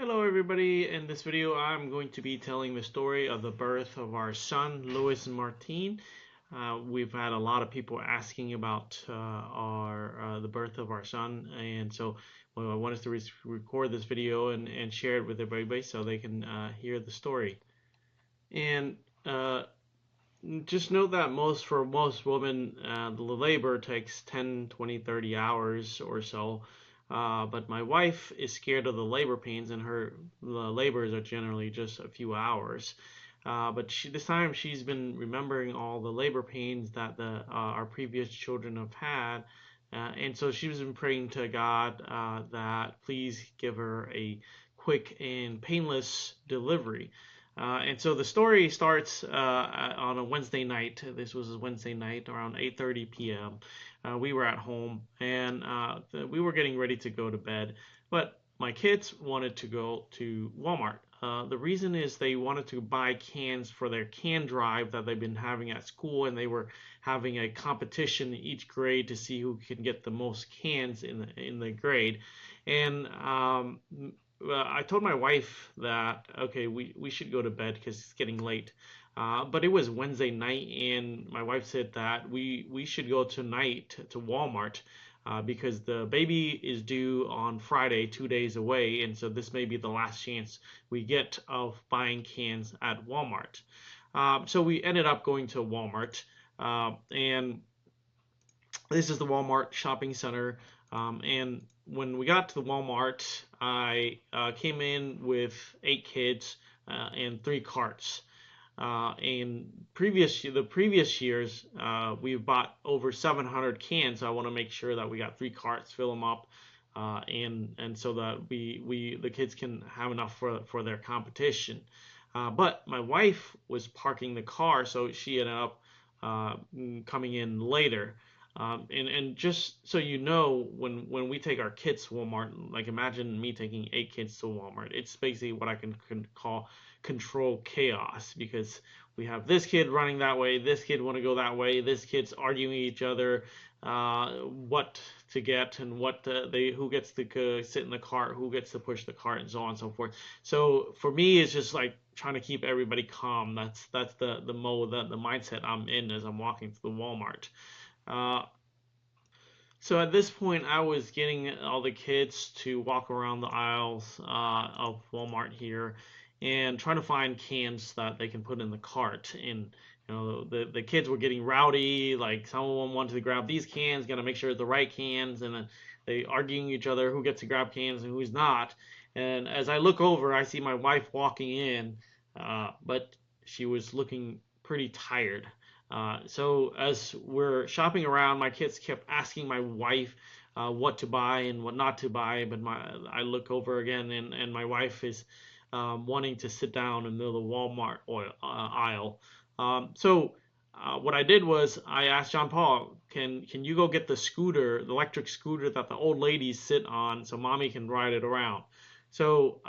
Hello everybody, in this video I'm going to be telling the story of the birth of our son, Louismartin. We've had a lot of people asking about the birth of our son, and so I wanted to record this video and share it with everybody so they can hear the story. And just note that for most women, the labor takes 10, 20, 30 hours or so. But my wife is scared of the labor pains, and the labors are generally just a few hours. But this time she's been remembering all the labor pains that our previous children have had, and so she's been praying to God that please give her a quick and painless delivery. And so the story starts on a Wednesday night. This was a Wednesday night around 8:30 p.m. We were at home and we were getting ready to go to bed, but my kids wanted to go to Walmart. The reason is they wanted to buy cans for their can drive that they've been having at school, and they were having a competition in each grade to see who can get the most cans in the grade. And I told my wife that okay, we should go to bed because it's getting late. But it was Wednesday night, and my wife said that we should go tonight to Walmart because the baby is due on Friday, 2 days away, and so this may be the last chance we get of buying cans at Walmart. So we ended up going to Walmart, and this is the Walmart shopping center. And when we got to the Walmart, I came in with 8 kids and 3 carts. And the previous years, we've bought over 700 cans. So I want to make sure that we got 3 carts, fill them up, and so that the kids can have enough for their competition. But my wife was parking the car, so she ended up coming in later. And just so you know, when we take our kids to Walmart, like imagine me taking 8 kids to Walmart. It's basically what I can call control chaos, because we have this kid running that way, this kid want to go that way, this kid's arguing each other, what to get and who gets to sit in the cart, who gets to push the cart, and so on and so forth. So for me, it's just like trying to keep everybody calm. That's the mode, the mindset I'm in as I'm walking through the Walmart. Uh, so at this point, I was getting all the kids to walk around the aisles of Walmart here and trying to find cans that they can put in the cart. And the kids were getting rowdy. Like some of them wanted to grab these cans, got to make sure it's the right cans, and then they arguing each other who gets to grab cans and who's not. And as I look over, I see my wife walking in, but she was looking pretty tired. So as we're shopping around, my kids kept asking my wife what to buy and what not to buy. But I look over again, and my wife is wanting to sit down in the middle of the Walmart aisle. So what I did was I asked John Paul, can you go get the scooter, the electric scooter that the old ladies sit on, so mommy can ride it around. So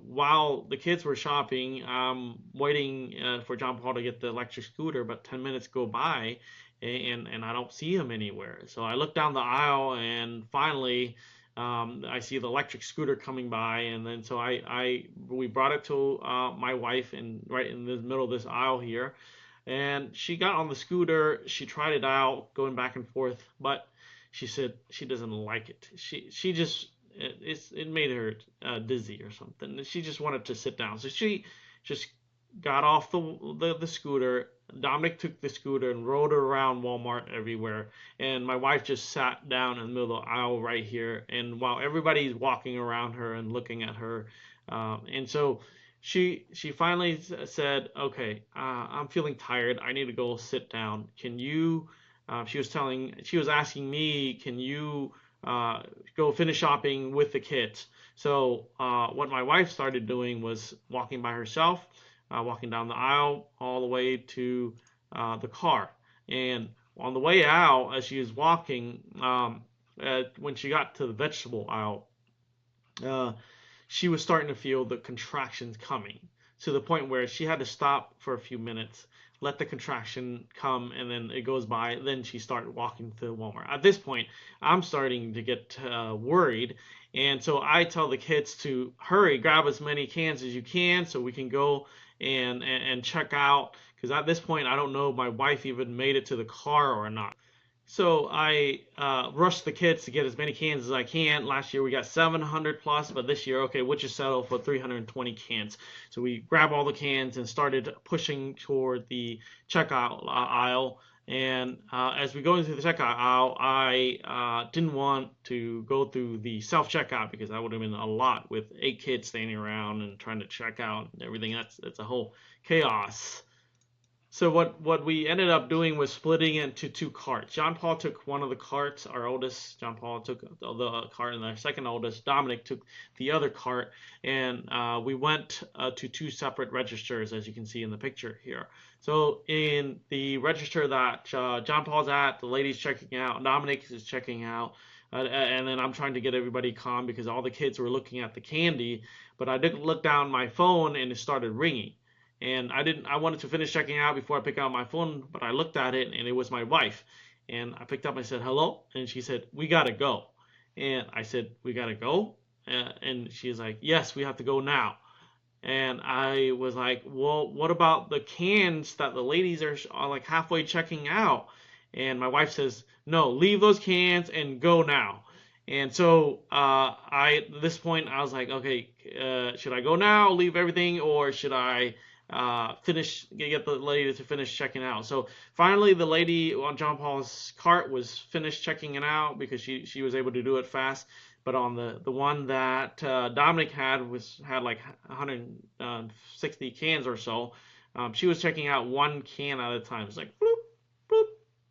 while the kids were shopping, I'm waiting for John Paul to get the electric scooter, but 10 minutes go by and I don't see him anywhere. So I look down the aisle, and finally I see the electric scooter coming by, and then so we brought it to my wife, and right in the middle of this aisle here, and she got on the scooter. She tried it out, going back and forth, but she said she doesn't like it. She just it made her dizzy or something. She just wanted to sit down, so she just got off the scooter. Dominic took the scooter and rode her around Walmart everywhere, and my wife just sat down in the middle of the aisle right here. And while everybody's walking around her and looking at her, and so she finally said, "Okay, I'm feeling tired. I need to go sit down. Can you?" She was asking me, "Can you go finish shopping with the kids?" So what my wife started doing was walking by herself, walking down the aisle all the way to the car. And on the way out, as she was walking, when she got to the vegetable aisle, uh, she was starting to feel the contractions coming to the point where she had to stop for a few minutes, let the contraction come, and then it goes by. Then she started walking to Walmart. At this point, I'm starting to get worried, and so I tell the kids to hurry, grab as many cans as you can, so we can go and check out. Because at this point, I don't know if my wife even made it to the car or not. So I rushed the kids to get as many cans as I can. Last year we got 700 plus, but this year, okay, we'll just settle for 320 cans. So we grabbed all the cans and started pushing toward the checkout aisle. And as we go into the checkout aisle, I didn't want to go through the self checkout because that would have been a lot with 8 kids standing around and trying to check out and everything. That's a whole chaos. So what we ended up doing was splitting it into 2 carts. John Paul took one of the carts. Our oldest, John Paul, took the cart, and our second oldest, Dominic, took the other cart. And we went to 2 separate registers, as you can see in the picture here. So in the register that John Paul's at, the lady's checking out, Dominic is checking out. And then I'm trying to get everybody calm because all the kids were looking at the candy. But I didn't look down my phone, and it started ringing. And I wanted to finish checking out before I pick out my phone, but I looked at it and it was my wife. And I picked up, I said, hello. And she said, we gotta go. And I said, we gotta go? And she's like, yes, we have to go now. And I was like, well, what about the cans that the ladies are like halfway checking out? And my wife says, no, leave those cans and go now. And so at this point, I was like, okay, should I go now, leave everything, or should I get the lady to finish checking out? So finally, the lady on John Paul's cart was finished checking it out because she was able to do it fast. But on the one that Dominic had like 160 cans or so. She was checking out 1 can at a time. It's like bloop, bloop,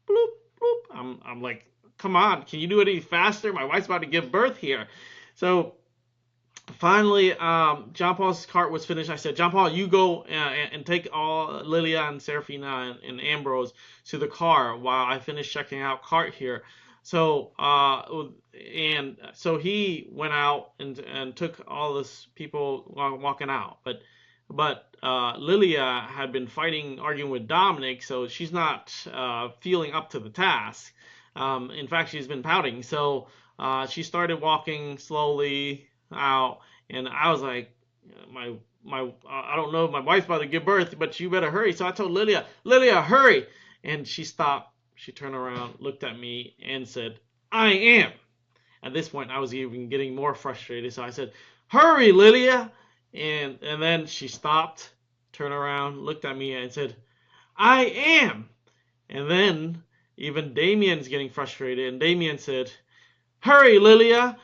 bloop, bloop. I'm like, come on, can you do it any faster? My wife's about to give birth here. So finally, John Paul's cart was finished. I said, John Paul, you go and take all Lilia and Serafina and Ambrose to the car while I finish checking out cart here. So so he went out and took all this people walking out. But Lilia had been arguing with Dominic, so she's not feeling up to the task. In fact, she's been pouting. So she started walking slowly out, and I was like, I don't know, my wife's about to give birth, but you better hurry. So I told Lilia, hurry. And she stopped. She turned around, looked at me, and said, I am. At this point, I was even getting more frustrated. So I said, hurry, Lilia. And then she stopped, turned around, looked at me, and said, I am. And then even Damien's getting frustrated, and Damien said, hurry, Lilia.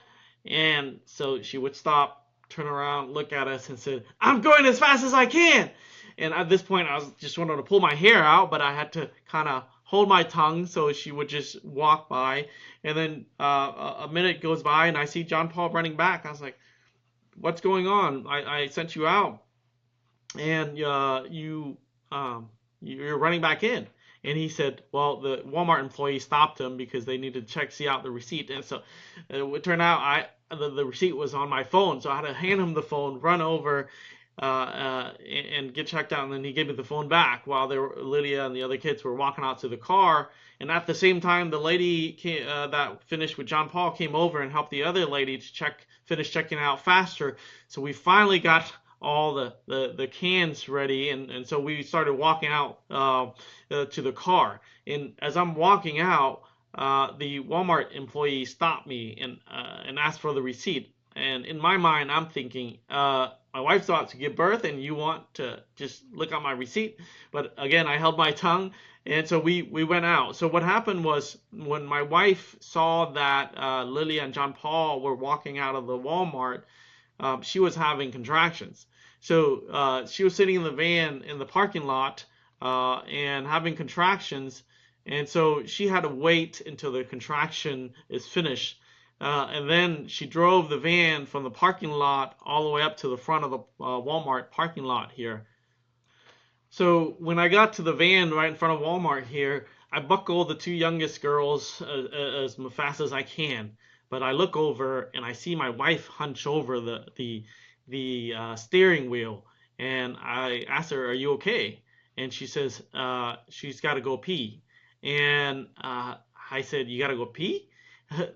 And so she would stop, turn around, look at us, and said, I'm going as fast as I can. And at this point, I was just wanting to pull my hair out, but I had to kind of hold my tongue so she would just walk by. And then a minute goes by, and I see John Paul running back. I was like, what's going on? I sent you out, and you're running back in. And he said, well, the Walmart employee stopped him because they needed to see out the receipt. And so it turned out the receipt was on my phone. So I had to hand him the phone, run over, and get checked out. And then he gave me the phone back while Lydia and the other kids were walking out to the car. And at the same time, the lady that finished with John Paul came over and helped the other lady to finish checking out faster. So we finally got all the cans ready, and so we started walking out to the car. And as I'm walking out, the Walmart employee stopped me and asked for the receipt. And in my mind, I'm thinking, my wife's about to give birth, and you want to just look at my receipt? But again, I held my tongue, and so we went out. So what happened was, when my wife saw that Lily and John Paul were walking out of the Walmart, she was having contractions. So she was sitting in the van in the parking lot and having contractions, and so she had to wait until the contraction is finished. And then she drove the van from the parking lot all the way up to the front of the Walmart parking lot here. So when I got to the van right in front of Walmart here, I buckle the 2 youngest girls as fast as I can. But I look over and I see my wife hunch over the steering wheel, and I asked her, "Are you okay?" and she says she's got to go pee. And I said, you got to go pee?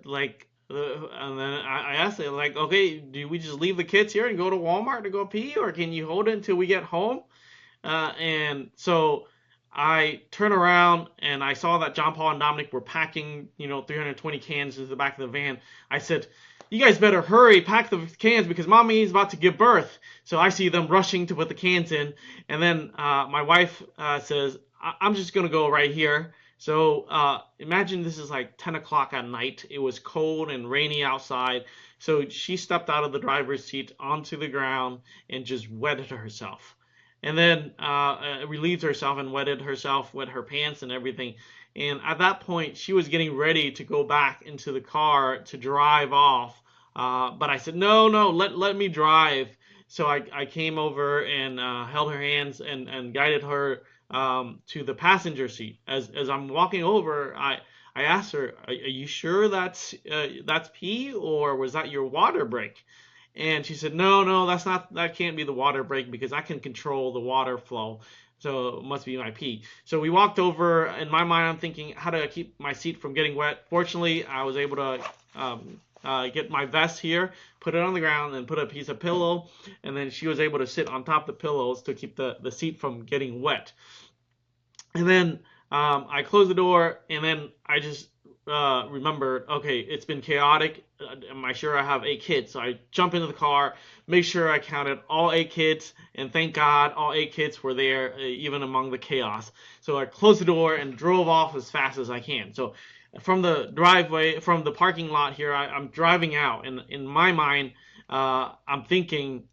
Like, and then I asked her, like, okay, do we just leave the kids here and go to Walmart to go pee, or can you hold it until we get home? And so I turn around and I saw that John Paul and Dominic were packing, 320 cans into the back of the van. I said, you guys better hurry, pack the cans because mommy is about to give birth. So I see them rushing to put the cans in. And then my wife says, I'm just going to go right here. So imagine this is like 10 o'clock at night. It was cold and rainy outside. So she stepped out of the driver's seat onto the ground and just wetted herself. And then relieved herself and wetted herself, wet her pants and everything. And at that point, she was getting ready to go back into the car to drive off. But I said, no, let me drive. So I came over and held her hands and guided her to the passenger seat. As I'm walking over, I asked her, are you sure that's pee, or was that your water break? And she said, no, that can't be the water break because I can control the water flow. So it must be my pee. So we walked over. In my mind, I'm thinking, how do I keep my seat from getting wet? Fortunately, I was able to get my vest here, put it on the ground, and put a piece of pillow. And then she was able to sit on top of the pillows to keep the seat from getting wet. And then I closed the door, and then I just remembered, okay, it's been chaotic. Am I sure I have 8 kids? So I jump into the car, make sure I counted all 8 kids, and thank God all 8 kids were there, even among the chaos. So I closed the door and drove off as fast as I can. So from the driveway, from the parking lot here, I'm driving out, and in my mind, I'm thinking,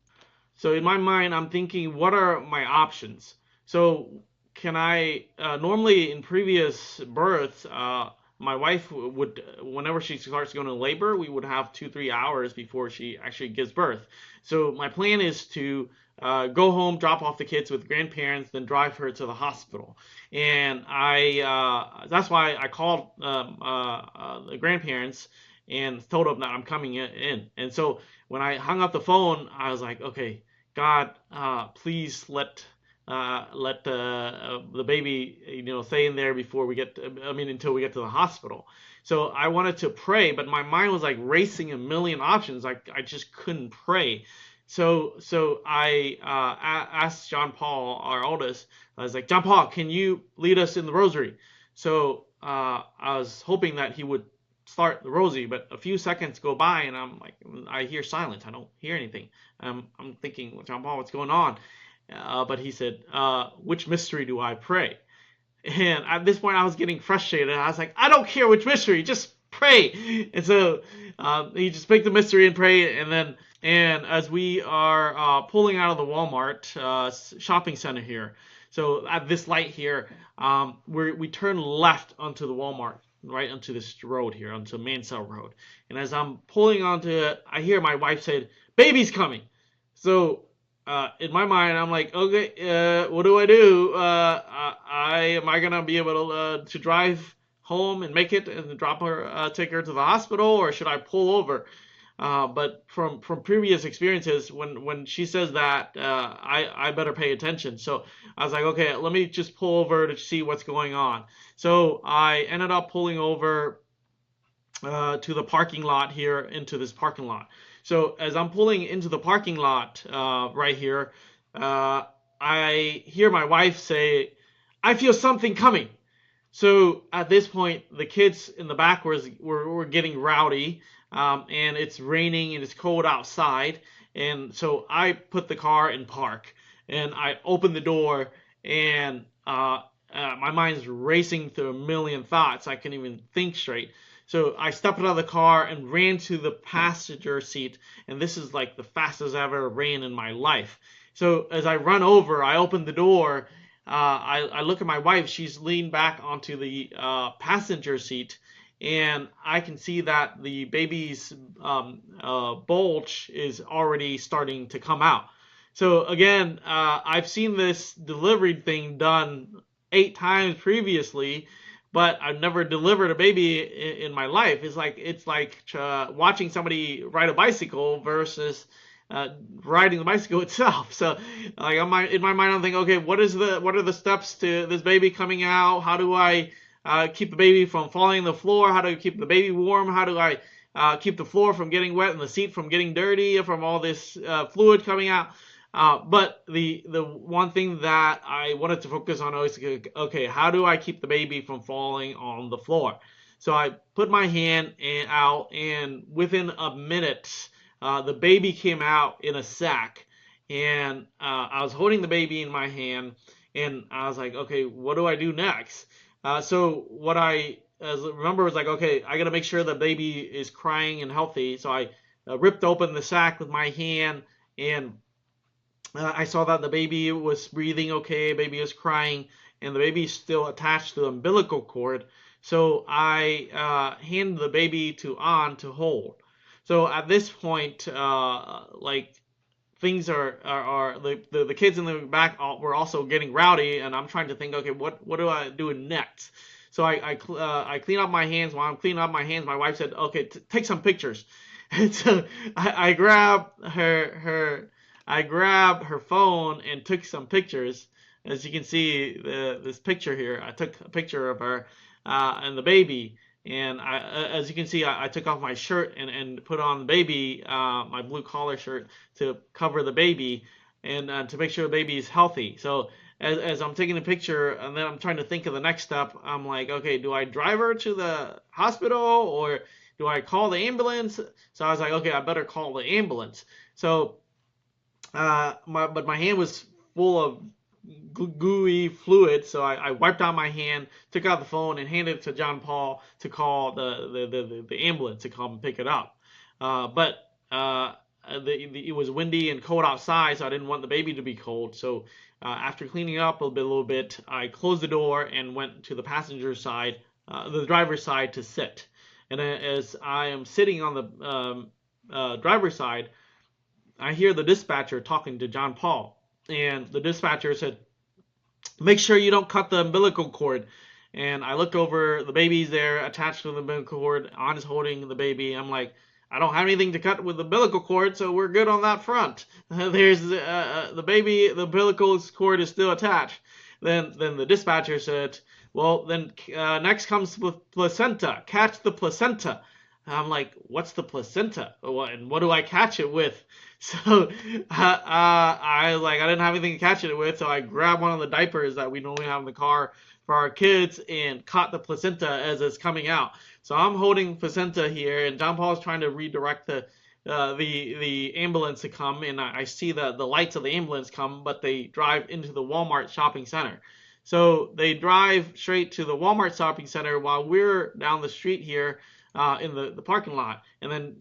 what are my options? So can I, normally in previous births, my wife would, whenever she starts going to labor, we would have 2-3 hours before she actually gives birth. So my plan is to go home, drop off the kids with grandparents, then drive her to the hospital. And that's why I called the grandparents and told them that I'm coming in. And so when I hung up the phone, I was like, okay, God, please let the baby, stay in there before we until we get to the hospital. So I wanted to pray, but my mind was like racing a million options. I just couldn't pray. So I asked John Paul, our oldest. I was like, John Paul, can you lead us in the rosary? So I was hoping that he would start the rosary, but a few seconds go by and I'm like, I hear silence. I don't hear anything. I'm thinking, John Paul, what's going on? But he said, which mystery do I pray? And at this point, I was getting frustrated. I was like, I don't care which mystery, just pray. And so he just picked the mystery and prayed. And as we are pulling out of the Walmart shopping center here, so at this light here, we turn left onto the Walmart, right onto this road here, onto Mansell Road. And as I'm pulling onto it, I hear my wife say, baby's coming. So in my mind, I'm like, okay, what do I do? Am I gonna be able to drive home and make it and drop her, take her to the hospital, or should I pull over? But from previous experiences, when she says that, I better pay attention. So I was like, okay, let me just pull over to see what's going on. So I ended up pulling over to the parking lot here, into this parking lot. So as I'm pulling into the parking lot right here, I hear my wife say, I feel something coming. So at this point, the kids in the back were getting rowdy, and it's raining and it's cold outside. And so I put the car in park and I opened the door, and my mind's racing through a million thoughts. I couldn't even think straight. So I stepped out of the car and ran to the passenger seat, and this is like the fastest I've ever ran in my life. So as I run over, I open the door, I look at my wife, she's leaned back onto the passenger seat, and I can see that the baby's bulge is already starting to come out. So again, I've seen this delivery thing done 8 times previously, but I've never delivered a baby in my life. It's like watching somebody ride a bicycle versus riding the bicycle itself. So like in my mind, I'm thinking, okay, what are the steps to this baby coming out? How do I keep the baby from falling on the floor? How do I keep the baby warm? How do I keep the floor from getting wet and the seat from getting dirty from all this fluid coming out? But the one thing that I wanted to focus on was, okay, how do I keep the baby from falling on the floor? So I put my hand out, and within a minute, the baby came out in a sack, and I was holding the baby in my hand, and I was like, okay, what do I do next? So what I remember was like, okay, I got to make sure the baby is crying and healthy. So I ripped open the sack with my hand, and I saw that the baby was breathing okay, baby was crying, and the baby is still attached to the umbilical cord. So I hand the baby to An to hold. So at this point, like things are the kids in the back were also getting rowdy, and I'm trying to think, okay, what do I do next? So I clean up my hands. While I'm cleaning up my hands, my wife said, okay, take some pictures. And so I grabbed her phone and took some pictures. As you can see, this picture here, I took a picture of her and the baby. And as you can see, I took off my shirt and put on the baby, my blue collar shirt to cover the baby and to make sure the baby is healthy. So as I'm taking a picture and then I'm trying to think of the next step, I'm like, okay, do I drive her to the hospital or do I call the ambulance? So I was like, okay, I better call the ambulance. So but my hand was full of gooey fluid, so I wiped out my hand, took out the phone, and handed it to John Paul to call the ambulance to come pick it up. But it was windy and cold outside, so I didn't want the baby to be cold. So after cleaning up a little bit, I closed the door and went to the passenger side, the driver's side, to sit. And as I am sitting on the driver's side, I hear the dispatcher talking to John Paul, and the dispatcher said, "Make sure you don't cut the umbilical cord." And I look over, the baby's there attached to the umbilical cord. An's holding the baby. I'm like, I don't have anything to cut with the umbilical cord, so we're good on that front. There's the baby, the umbilical cord is still attached. Then the dispatcher said, well, then next comes the placenta. Catch the placenta. I'm like, what's the placenta? And what do I catch it with? So I like, I didn't have anything to catch it with, so I grabbed one of the diapers that we normally have in the car for our kids and caught the placenta as it's coming out. So I'm holding placenta here, and John Paul is trying to redirect the ambulance to come, and I see the lights of the ambulance come, but they drive into the Walmart shopping center. So they drive straight to the Walmart shopping center while we're down the street here in the parking lot. And then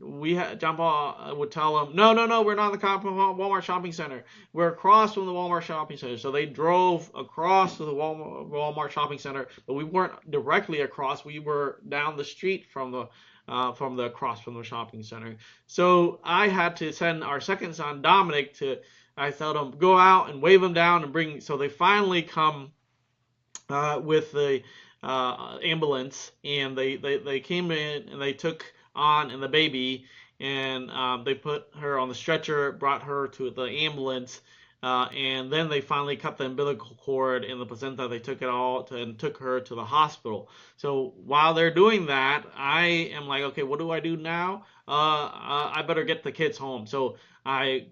John Paul would tell them, no, we're not in the Walmart shopping center. We're across from the Walmart shopping center. So they drove across to the Walmart shopping center, but we weren't directly across. We were down the street from the across from the shopping center. So I had to send our second son, Dominic, I told him, go out and wave them down and bring. So they finally come with the ambulance, and they came in and they took An and the baby, and they put her on the stretcher, brought her to the ambulance, and then they finally cut the umbilical cord and the placenta. They took it all and took her to the hospital. So while they're doing that, I am like, okay, what do I do now? I better get the kids home. So I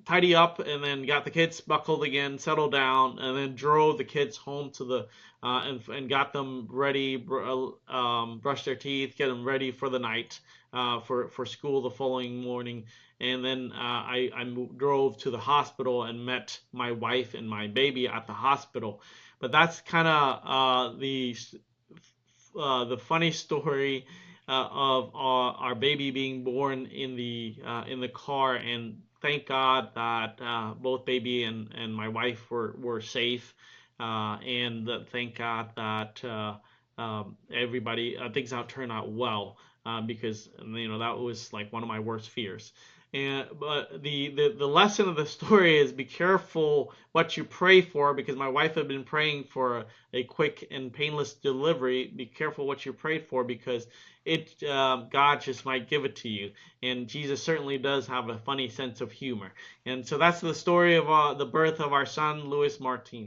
tidy up and then got the kids buckled again, settled down, and then drove the kids home to the and got them ready, brushed their teeth, get them ready for the night for school the following morning. And then I drove to the hospital and met my wife and my baby at the hospital. But that's kind of the funny story of our baby being born in the car. And thank God that both baby and my wife were safe. And thank God that everybody things out turned out well, because that was like one of my worst fears. But the lesson of the story is be careful what you pray for, because my wife had been praying for a quick and painless delivery. Be careful what you prayed for, because God just might give it to you. And Jesus certainly does have a funny sense of humor. And so that's the story of the birth of our son, Louismartin.